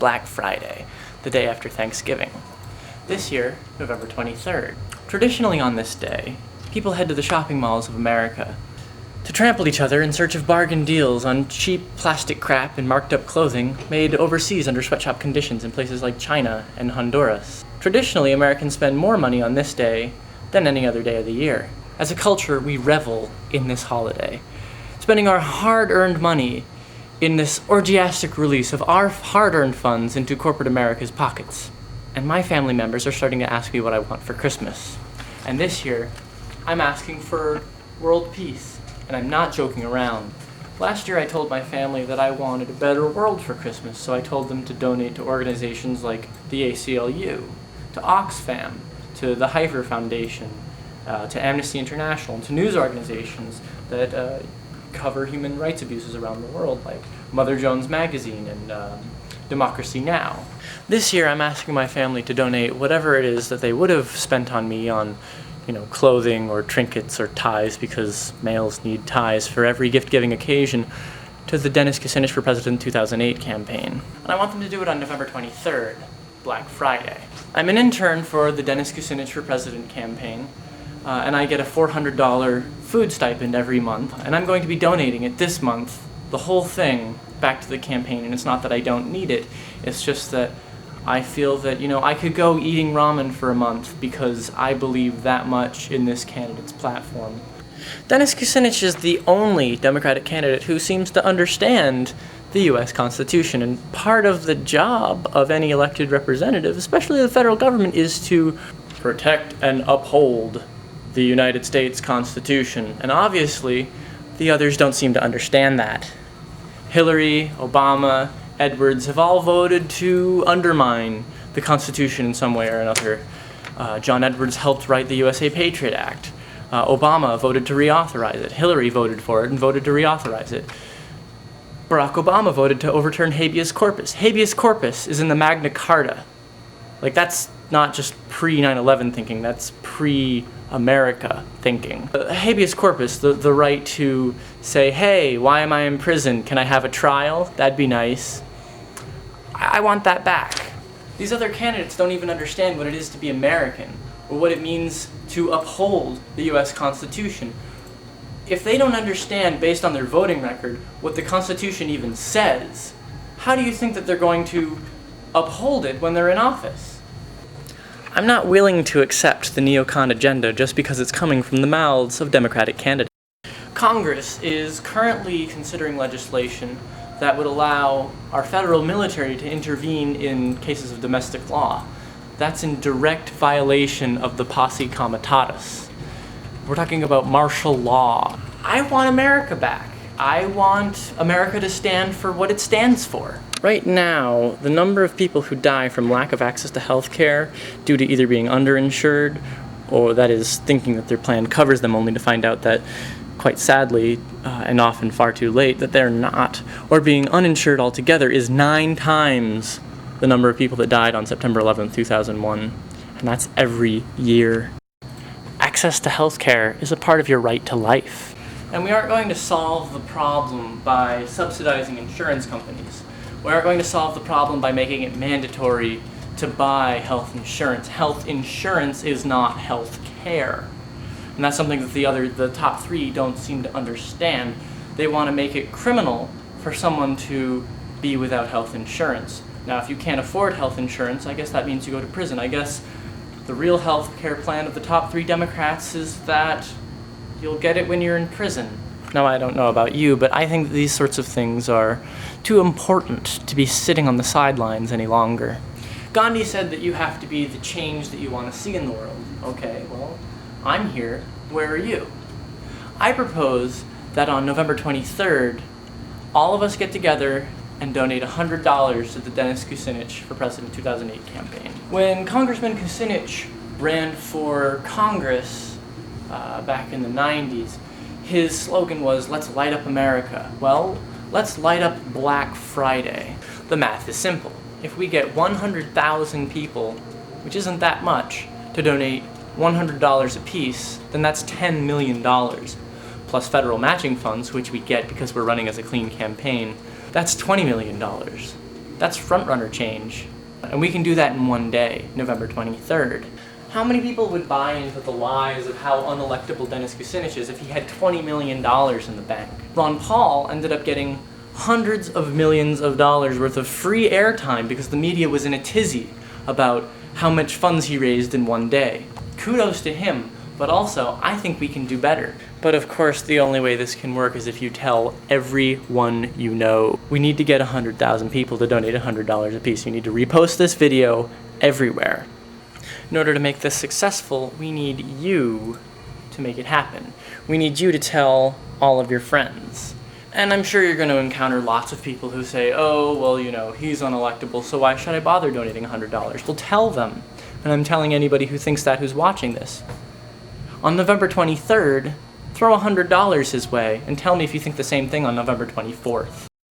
Black Friday, the day after Thanksgiving. This year, November 23rd. Traditionally on this day, people head to the shopping malls of America to trample each other in search of bargain deals on cheap plastic crap and marked up clothing made overseas under sweatshop conditions in places like China and Honduras. Traditionally, Americans spend more money on this day than any other day of the year. As a culture, we revel in this holiday, spending our hard-earned money in this orgiastic release of our hard-earned funds into corporate America's pockets. And my family members are starting to ask me what I want for Christmas. And this year, I'm asking for world peace, and I'm not joking around. Last year I told my family that I wanted a better world for Christmas, so I told them to donate to organizations like the ACLU, to Oxfam, to the Heifer Foundation, to Amnesty International, and to news organizations that cover human rights abuses around the world, like Mother Jones Magazine and Democracy Now! This year I'm asking my family to donate whatever it is that they would have spent on me on, clothing or trinkets or ties, because males need ties for every gift-giving occasion, to the Dennis Kucinich for President 2008 campaign. And I want them to do it on November 23rd, Black Friday. I'm an intern for the Dennis Kucinich for President campaign, and I get a $400 food stipend every month, and I'm going to be donating it this month, the whole thing, back to the campaign. And it's not that I don't need it, it's just that I feel that, I could go eating ramen for a month because I believe that much in this candidate's platform. Dennis Kucinich is the only Democratic candidate who seems to understand the U.S. Constitution, and part of the job of any elected representative, especially the federal government, is to protect and uphold the United States Constitution. And obviously, the others don't seem to understand that. Hillary, Obama, Edwards have all voted to undermine the Constitution in some way or another. John Edwards helped write the USA Patriot Act. Obama voted to reauthorize it. Hillary voted for it and voted to reauthorize it. Barack Obama voted to overturn habeas corpus. Habeas corpus is in the Magna Carta. That's not just pre-9/11 thinking, that's pre-America thinking. Habeas corpus, the right to say, hey, why am I in prison? Can I have a trial? That'd be nice. I want that back. These other candidates don't even understand what it is to be American, or what it means to uphold the U.S. Constitution. If they don't understand, based on their voting record, what the Constitution even says, how do you think that they're going to uphold it when they're in office? I'm not willing to accept the neocon agenda just because it's coming from the mouths of Democratic candidates. Congress is currently considering legislation that would allow our federal military to intervene in cases of domestic law. That's in direct violation of the Posse Comitatus. We're talking about martial law. I want America back. I want America to stand for what it stands for. Right now, the number of people who die from lack of access to health care due to either being underinsured, or that is thinking that their plan covers them only to find out that, quite sadly, and often far too late, that they're not, or being uninsured altogether, is 9 times the number of people that died on September 11th, 2001. And that's every year. Access to health care is a part of your right to life. And we aren't going to solve the problem by subsidizing insurance companies. We aren't going to solve the problem by making it mandatory to buy health insurance. Health insurance is not health care. And that's something that the top 3 don't seem to understand. They want to make it criminal for someone to be without health insurance. Now, if you can't afford health insurance, I guess that means you go to prison. I guess the real health care plan of the top 3 Democrats is that you'll get it when you're in prison. Now, I don't know about you, but I think these sorts of things are too important to be sitting on the sidelines any longer. Gandhi said that you have to be the change that you want to see in the world. Okay, well, I'm here. Where are you? I propose that on November 23rd, all of us get together and donate $100 to the Dennis Kucinich for President 2008 campaign. When Congressman Kucinich ran for Congress back in the 90s, his slogan was, "Let's light up America." Well, let's light up Black Friday. The math is simple. If we get 100,000 people, which isn't that much, to donate $100 apiece, then that's $10 million, plus federal matching funds, which we get because we're running as a clean campaign. That's $20 million. That's frontrunner change. And we can do that in one day, November 23rd. How many people would buy into the lies of how unelectable Dennis Kucinich is if he had $20 million in the bank? Ron Paul ended up getting hundreds of millions of dollars worth of free airtime because the media was in a tizzy about how much funds he raised in one day. Kudos to him, but also I think we can do better. But of course the only way this can work is if you tell everyone you know. We need to get 100,000 people to donate $100 a piece. You need to repost this video everywhere. In order to make this successful, we need you to make it happen. We need you to tell all of your friends. And I'm sure you're going to encounter lots of people who say, oh, well, you know, he's unelectable, so why should I bother donating $100? Well, tell them. And I'm telling anybody who thinks that who's watching this. On November 23rd, throw $100 his way and tell me if you think the same thing on November 24th.